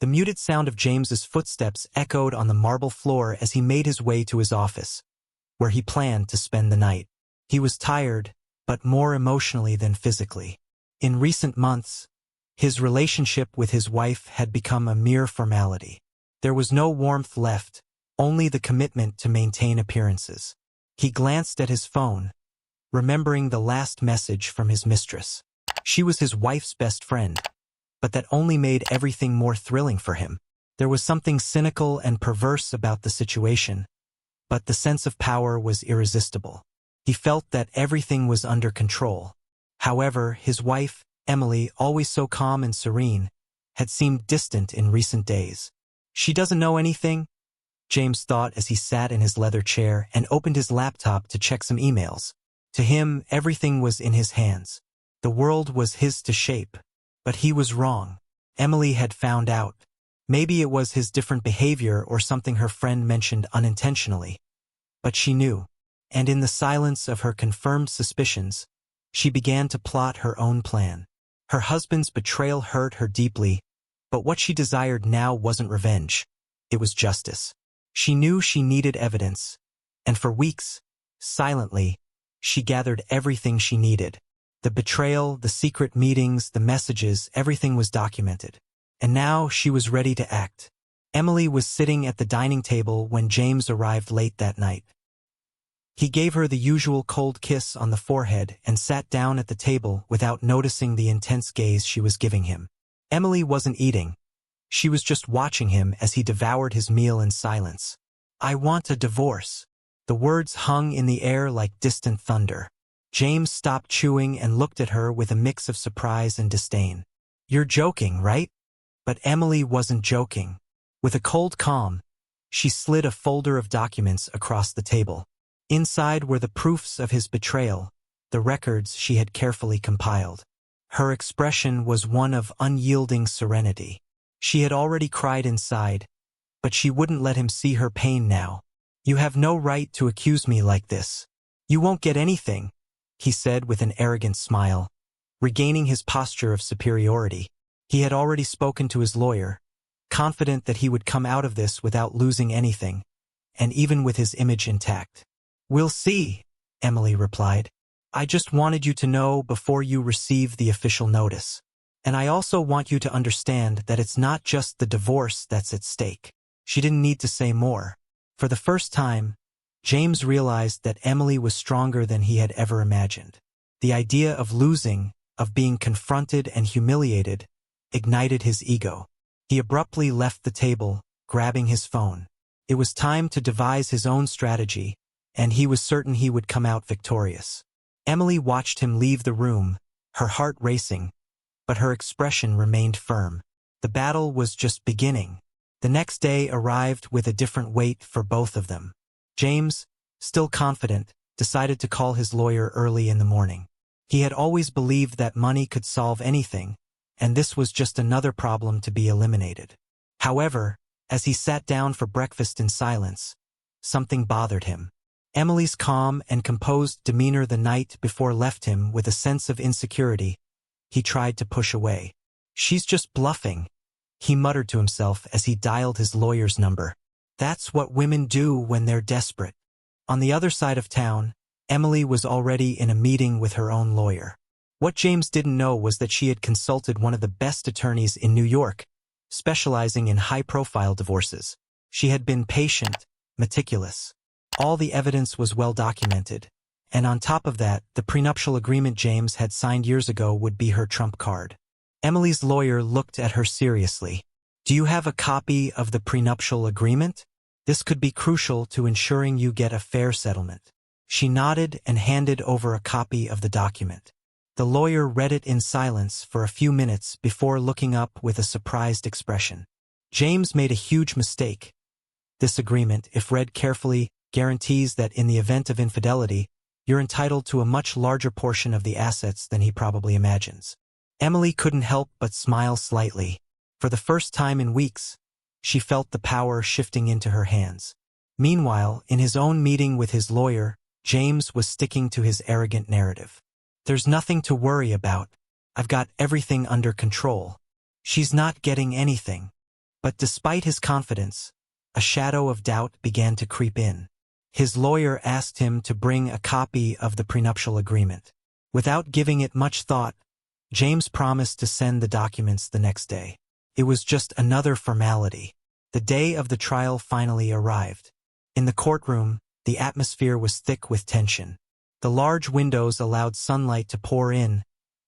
The muted sound of James's footsteps echoed on the marble floor as he made his way to his office, where he planned to spend the night. He was tired, but more emotionally than physically. In recent months, his relationship with his wife had become a mere formality. There was no warmth left, only the commitment to maintain appearances. He glanced at his phone, remembering the last message from his mistress. She was his wife's best friend, but that only made everything more thrilling for him. There was something cynical and perverse about the situation, but the sense of power was irresistible. He felt that everything was under control. However, his wife, Emily, always so calm and serene, had seemed distant in recent days. She doesn't know anything, James thought as he sat in his leather chair and opened his laptop to check some emails. To him, everything was in his hands. The world was his to shape. But he was wrong. Emily had found out. Maybe it was his different behavior or something her friend mentioned unintentionally. But she knew. And in the silence of her confirmed suspicions, she began to plot her own plan. Her husband's betrayal hurt her deeply, but what she desired now wasn't revenge. It was justice. She knew she needed evidence, and for weeks, silently, she gathered everything she needed. The betrayal, the secret meetings, the messages, everything was documented. And now she was ready to act. Emily was sitting at the dining table when James arrived late that night. He gave her the usual cold kiss on the forehead and sat down at the table without noticing the intense gaze she was giving him. Emily wasn't eating. She was just watching him as he devoured his meal in silence. "I want a divorce." The words hung in the air like distant thunder. James stopped chewing and looked at her with a mix of surprise and disdain. "You're joking, right?" But Emily wasn't joking. With a cold calm, she slid a folder of documents across the table. Inside were the proofs of his betrayal, the records she had carefully compiled. Her expression was one of unyielding serenity. She had already cried inside, but she wouldn't let him see her pain now. "You have no right to accuse me like this. You won't get anything," he said with an arrogant smile, regaining his posture of superiority. He had already spoken to his lawyer, confident that he would come out of this without losing anything, and even with his image intact. "We'll see," Emily replied. "I just wanted you to know before you receive the official notice. And I also want you to understand that it's not just the divorce that's at stake." She didn't need to say more. For the first time, James realized that Emily was stronger than he had ever imagined. The idea of losing, of being confronted and humiliated, ignited his ego. He abruptly left the table, grabbing his phone. It was time to devise his own strategy, and he was certain he would come out victorious. Emily watched him leave the room, her heart racing, but her expression remained firm. The battle was just beginning. The next day arrived with a different weight for both of them. James, still confident, decided to call his lawyer early in the morning. He had always believed that money could solve anything, and this was just another problem to be eliminated. However, as he sat down for breakfast in silence, something bothered him. Emily's calm and composed demeanor the night before left him with a sense of insecurity he tried to push away. "She's just bluffing," he muttered to himself as he dialed his lawyer's number. "That's what women do when they're desperate." On the other side of town, Emily was already in a meeting with her own lawyer. What James didn't know was that she had consulted one of the best attorneys in New York, specializing in high-profile divorces. She had been patient, meticulous. All the evidence was well documented, and on top of that, the prenuptial agreement James had signed years ago would be her trump card. Emily's lawyer looked at her seriously. "Do you have a copy of the prenuptial agreement? This could be crucial to ensuring you get a fair settlement." She nodded and handed over a copy of the document. The lawyer read it in silence for a few minutes before looking up with a surprised expression. James made a huge mistake. This agreement, if read carefully, guarantees that in the event of infidelity, you're entitled to a much larger portion of the assets than he probably imagines. Emily couldn't help but smile slightly. For the first time in weeks, she felt the power shifting into her hands. Meanwhile, in his own meeting with his lawyer, James was sticking to his arrogant narrative. "There's nothing to worry about. I've got everything under control. She's not getting anything." But despite his confidence, a shadow of doubt began to creep in. His lawyer asked him to bring a copy of the prenuptial agreement. Without giving it much thought, James promised to send the documents the next day. It was just another formality. The day of the trial finally arrived. In the courtroom, the atmosphere was thick with tension. The large windows allowed sunlight to pour in,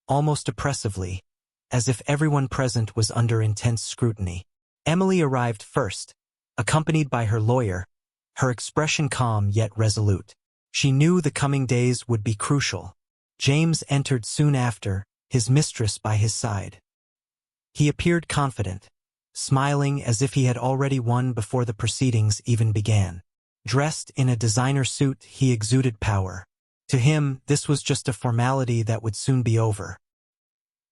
almost oppressively, as if everyone present was under intense scrutiny. Emily arrived first, accompanied by her lawyer, her expression calm yet resolute. She knew the coming days would be crucial. James entered soon after, his mistress by his side. He appeared confident, smiling as if he had already won before the proceedings even began. Dressed in a designer suit, he exuded power. To him, this was just a formality that would soon be over.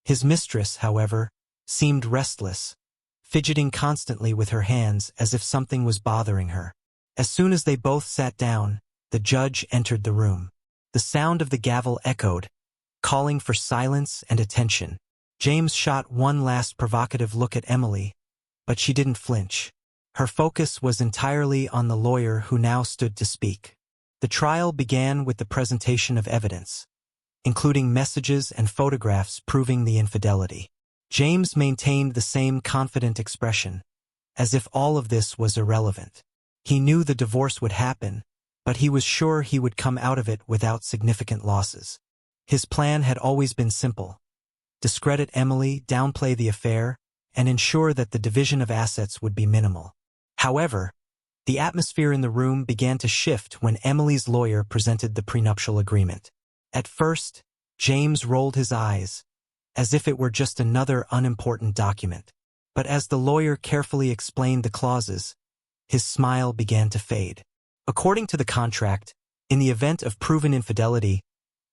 His mistress, however, seemed restless, fidgeting constantly with her hands as if something was bothering her. As soon as they both sat down, the judge entered the room. The sound of the gavel echoed, calling for silence and attention. James shot one last provocative look at Emily, but she didn't flinch. Her focus was entirely on the lawyer who now stood to speak. The trial began with the presentation of evidence, including messages and photographs proving the infidelity. James maintained the same confident expression, as if all of this was irrelevant. He knew the divorce would happen, but he was sure he would come out of it without significant losses. His plan had always been simple: discredit Emily, downplay the affair, and ensure that the division of assets would be minimal. However, the atmosphere in the room began to shift when Emily's lawyer presented the prenuptial agreement. At first, James rolled his eyes, as if it were just another unimportant document. But as the lawyer carefully explained the clauses, his smile began to fade. According to the contract, in the event of proven infidelity,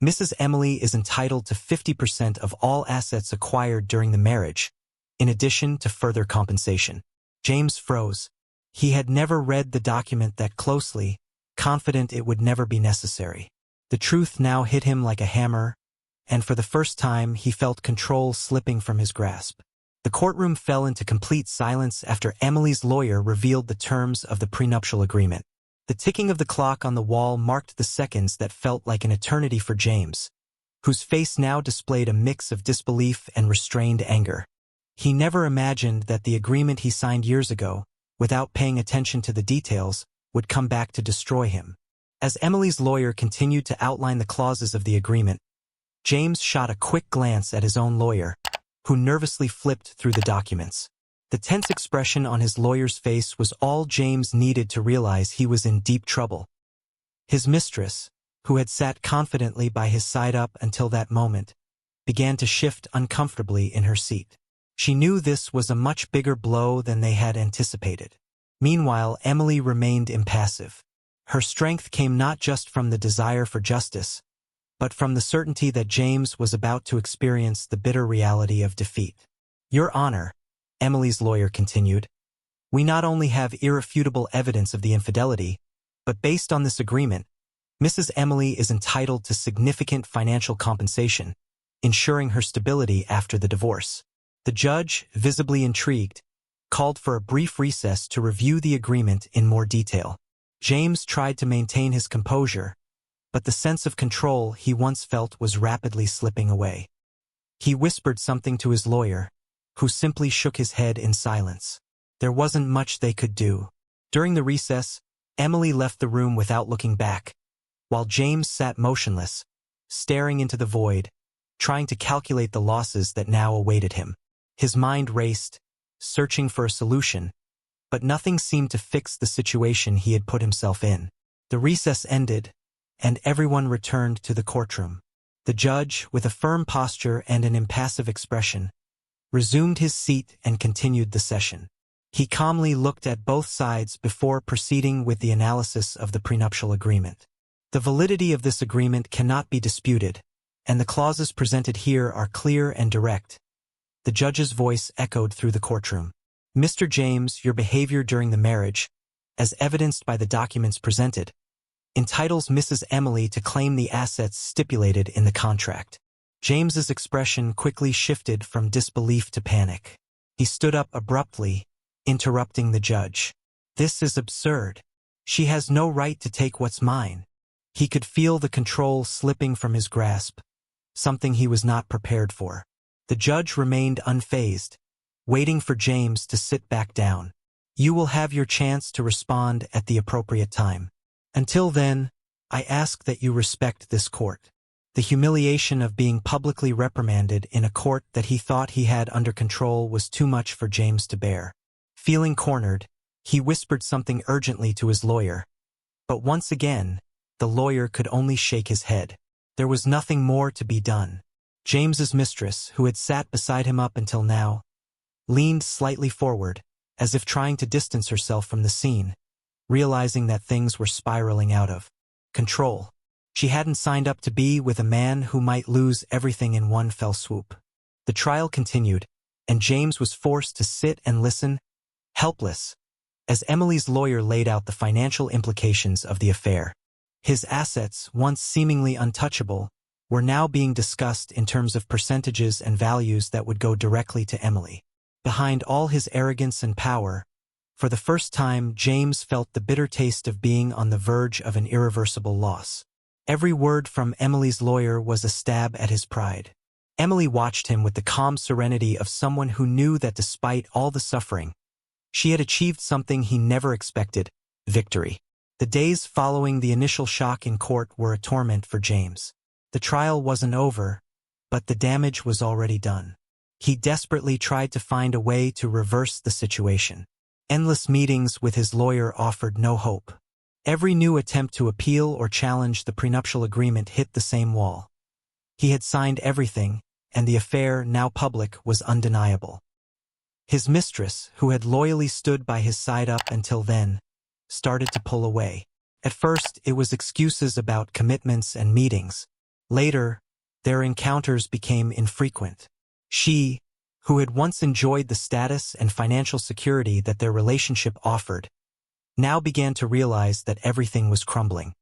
Mrs. Emily is entitled to 50% of all assets acquired during the marriage, in addition to further compensation. James froze. He had never read the document that closely, confident it would never be necessary. The truth now hit him like a hammer, and for the first time he felt control slipping from his grasp. The courtroom fell into complete silence after Emily's lawyer revealed the terms of the prenuptial agreement. The ticking of the clock on the wall marked the seconds that felt like an eternity for James, whose face now displayed a mix of disbelief and restrained anger. He never imagined that the agreement he signed years ago, without paying attention to the details, would come back to destroy him. As Emily's lawyer continued to outline the clauses of the agreement, James shot a quick glance at his own lawyer, who nervously flipped through the documents. The tense expression on his lawyer's face was all James needed to realize he was in deep trouble. His mistress, who had sat confidently by his side up until that moment, began to shift uncomfortably in her seat. She knew this was a much bigger blow than they had anticipated. Meanwhile, Emily remained impassive. Her strength came not just from the desire for justice, but from the certainty that James was about to experience the bitter reality of defeat. "Your Honor," Emily's lawyer continued, "we not only have irrefutable evidence of the infidelity, but based on this agreement, Mrs. Emily is entitled to significant financial compensation, ensuring her stability after the divorce." The judge, visibly intrigued, called for a brief recess to review the agreement in more detail. James tried to maintain his composure, but the sense of control he once felt was rapidly slipping away. He whispered something to his lawyer, who simply shook his head in silence. There wasn't much they could do. During the recess, Emily left the room without looking back, while James sat motionless, staring into the void, trying to calculate the losses that now awaited him. His mind raced, searching for a solution, but nothing seemed to fix the situation he had put himself in. The recess ended, and everyone returned to the courtroom. The judge, with a firm posture and an impassive expression, resumed his seat and continued the session. He calmly looked at both sides before proceeding with the analysis of the prenuptial agreement. The validity of this agreement cannot be disputed, and the clauses presented here are clear and direct. The judge's voice echoed through the courtroom. "Mr. James, your behavior during the marriage, as evidenced by the documents presented, entitles Mrs. Emily to claim the assets stipulated in the contract." James's expression quickly shifted from disbelief to panic. He stood up abruptly, interrupting the judge. "This is absurd. She has no right to take what's mine." He could feel the control slipping from his grasp, something he was not prepared for. The judge remained unfazed, waiting for James to sit back down. "You will have your chance to respond at the appropriate time. Until then, I ask that you respect this court." The humiliation of being publicly reprimanded in a court that he thought he had under control was too much for James to bear. Feeling cornered, he whispered something urgently to his lawyer. But once again, the lawyer could only shake his head. There was nothing more to be done. James's mistress, who had sat beside him up until now, leaned slightly forward, as if trying to distance herself from the scene, realizing that things were spiraling out of control. She hadn't signed up to be with a man who might lose everything in one fell swoop. The trial continued, and James was forced to sit and listen, helpless, as Emily's lawyer laid out the financial implications of the affair. His assets, once seemingly untouchable, were now being discussed in terms of percentages and values that would go directly to Emily. Behind all his arrogance and power, for the first time James felt the bitter taste of being on the verge of an irreversible loss. Every word from Emily's lawyer was a stab at his pride. Emily watched him with the calm serenity of someone who knew that despite all the suffering, she had achieved something he never expected: victory. The days following the initial shock in court were a torment for James. The trial wasn't over, but the damage was already done. He desperately tried to find a way to reverse the situation. Endless meetings with his lawyer offered no hope. Every new attempt to appeal or challenge the prenuptial agreement hit the same wall. He had signed everything, and the affair, now public, was undeniable. His mistress, who had loyally stood by his side up until then, started to pull away. At first, it was excuses about commitments and meetings. Later, their encounters became infrequent. She, who had once enjoyed the status and financial security that their relationship offered, now began to realize that everything was crumbling.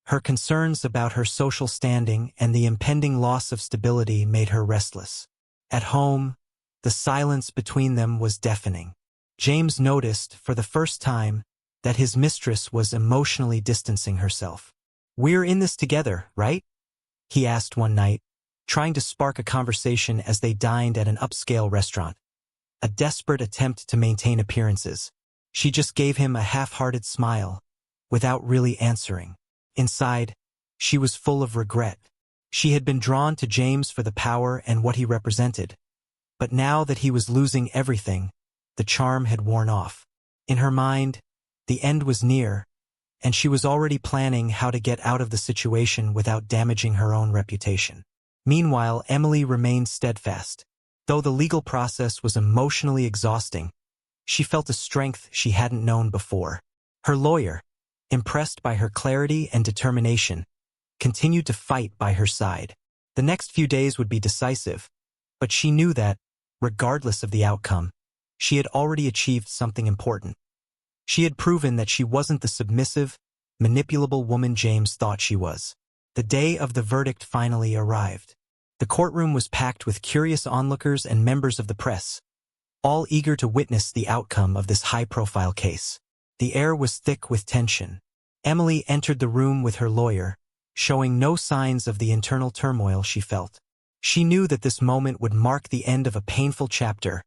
Her concerns about her social standing and the impending loss of stability made her restless. At home, the silence between them was deafening. James noticed, for the first time, that his mistress was emotionally distancing herself. "We're in this together, right?" he asked one night, trying to spark a conversation as they dined at an upscale restaurant. A desperate attempt to maintain appearances. She just gave him a half-hearted smile, without really answering. Inside, she was full of regret. She had been drawn to James for the power and what he represented. But now that he was losing everything, the charm had worn off. In her mind, the end was near, and she was already planning how to get out of the situation without damaging her own reputation. Meanwhile, Emily remained steadfast. Though the legal process was emotionally exhausting, she felt a strength she hadn't known before. Her lawyer, impressed by her clarity and determination, continued to fight by her side. The next few days would be decisive, but she knew that, regardless of the outcome, she had already achieved something important. She had proven that she wasn't the submissive, manipulable woman James thought she was. The day of the verdict finally arrived. The courtroom was packed with curious onlookers and members of the press, all eager to witness the outcome of this high-profile case. The air was thick with tension. Emily entered the room with her lawyer, showing no signs of the internal turmoil she felt. She knew that this moment would mark the end of a painful chapter,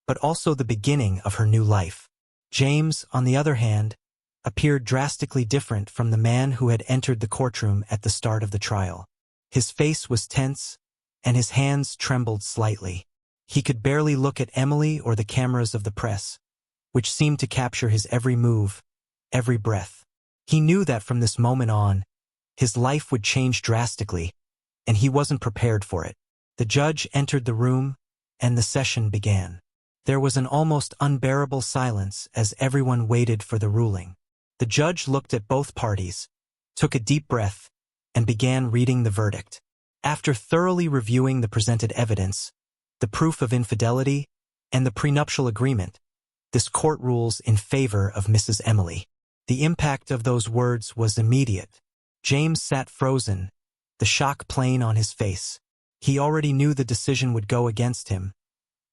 but also the beginning of her new life. James, on the other hand, appeared drastically different from the man who had entered the courtroom at the start of the trial. His face was tense, and his hands trembled slightly. He could barely look at Emily or the cameras of the press, which seemed to capture his every move, every breath. He knew that from this moment on, his life would change drastically, and he wasn't prepared for it. The judge entered the room, and the session began. There was an almost unbearable silence as everyone waited for the ruling. The judge looked at both parties, took a deep breath, and began reading the verdict. After thoroughly reviewing the presented evidence, the proof of infidelity, and the prenuptial agreement, this court rules in favor of Mrs. Emily. The impact of those words was immediate. James sat frozen, the shock plain on his face. He already knew the decision would go against him,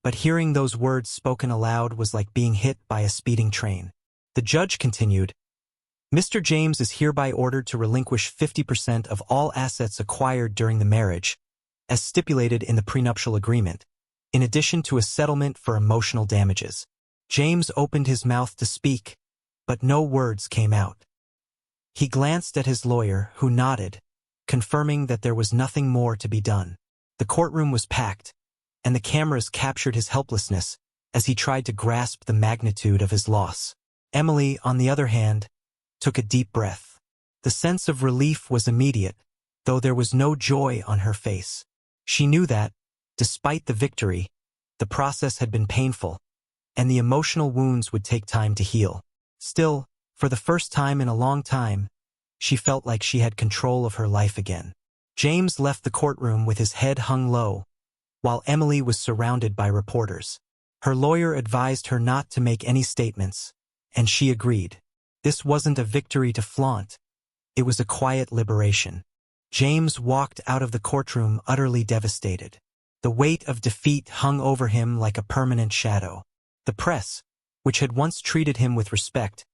but hearing those words spoken aloud was like being hit by a speeding train. The judge continued, Mr. James is hereby ordered to relinquish 50% of all assets acquired during the marriage, as stipulated in the prenuptial agreement, in addition to a settlement for emotional damages. James opened his mouth to speak, but no words came out. He glanced at his lawyer, who nodded, confirming that there was nothing more to be done. The courtroom was packed, and the cameras captured his helplessness as he tried to grasp the magnitude of his loss. Emily, on the other hand, took a deep breath. The sense of relief was immediate, though there was no joy on her face. She knew that, despite the victory, the process had been painful, and the emotional wounds would take time to heal. Still, for the first time in a long time, she felt like she had control of her life again. James left the courtroom with his head hung low, while Emily was surrounded by reporters. Her lawyer advised her not to make any statements, and she agreed. This wasn't a victory to flaunt. It was a quiet liberation. James walked out of the courtroom utterly devastated. The weight of defeat hung over him like a permanent shadow. The press, which had once treated him with respect,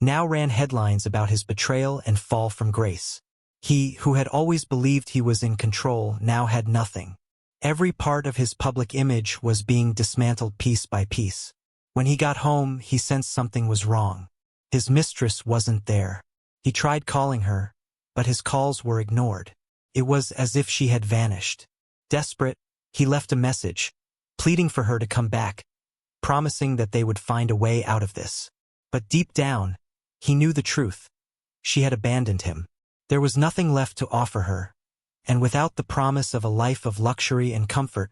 now ran headlines about his betrayal and fall from grace. He, who had always believed he was in control, now had nothing. Every part of his public image was being dismantled piece by piece. When he got home, he sensed something was wrong. His mistress wasn't there. He tried calling her, but his calls were ignored. It was as if she had vanished. Desperate, he left a message, pleading for her to come back, promising that they would find a way out of this. But deep down, he knew the truth. She had abandoned him. There was nothing left to offer her, and without the promise of a life of luxury and comfort,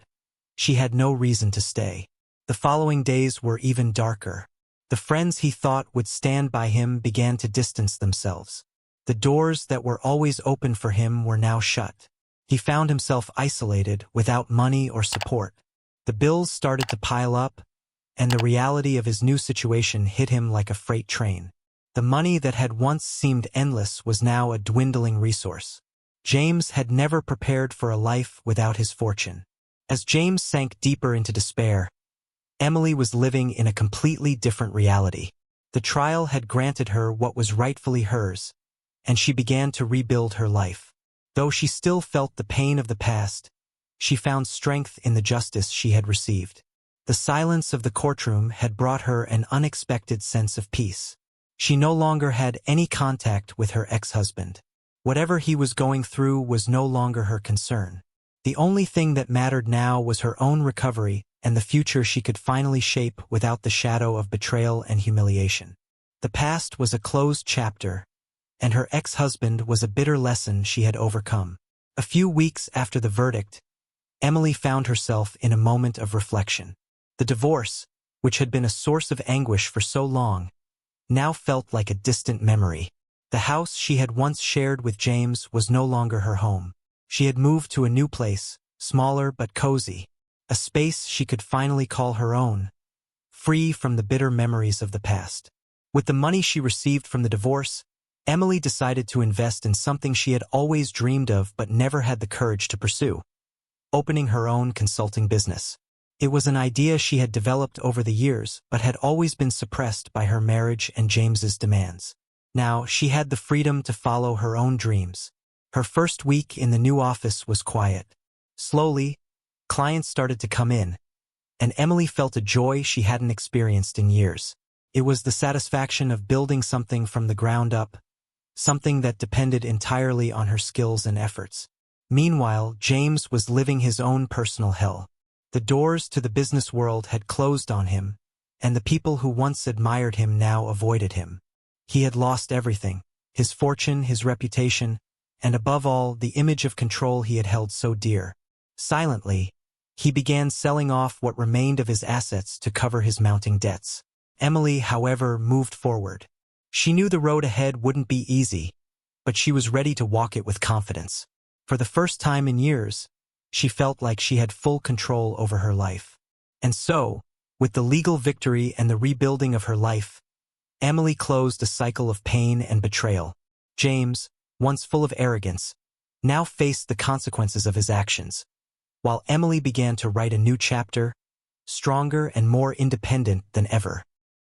she had no reason to stay. The following days were even darker. The friends he thought would stand by him began to distance themselves. The doors that were always open for him were now shut. He found himself isolated, without money or support. The bills started to pile up, and the reality of his new situation hit him like a freight train. The money that had once seemed endless was now a dwindling resource. James had never prepared for a life without his fortune. As James sank deeper into despair, Emily was living in a completely different reality. The trial had granted her what was rightfully hers, and she began to rebuild her life. Though she still felt the pain of the past, she found strength in the justice she had received. The silence of the courtroom had brought her an unexpected sense of peace. She no longer had any contact with her ex-husband. Whatever he was going through was no longer her concern. The only thing that mattered now was her own recovery and the future she could finally shape without the shadow of betrayal and humiliation. The past was a closed chapter, and her ex-husband was a bitter lesson she had overcome. A few weeks after the verdict, Emily found herself in a moment of reflection. The divorce, which had been a source of anguish for so long, now felt like a distant memory. The house she had once shared with James was no longer her home. She had moved to a new place, smaller but cozy, a space she could finally call her own, free from the bitter memories of the past. With the money she received from the divorce, Emily decided to invest in something she had always dreamed of but never had the courage to pursue: opening her own consulting business. It was an idea she had developed over the years but had always been suppressed by her marriage and James's demands. Now she had the freedom to follow her own dreams. Her first week in the new office was quiet. Slowly, clients started to come in, and Emily felt a joy she hadn't experienced in years. It was the satisfaction of building something from the ground up, something that depended entirely on her skills and efforts. Meanwhile, James was living his own personal hell. The doors to the business world had closed on him, and the people who once admired him now avoided him. He had lost everything: his fortune, his reputation, and above all, the image of control he had held so dear. Silently, he began selling off what remained of his assets to cover his mounting debts. Emily, however, moved forward. She knew the road ahead wouldn't be easy, but she was ready to walk it with confidence. For the first time in years, she felt like she had full control over her life. And so, with the legal victory and the rebuilding of her life, Emily closed a cycle of pain and betrayal. James, once full of arrogance, now faced the consequences of his actions. While Emily began to write a new chapter, stronger and more independent than ever.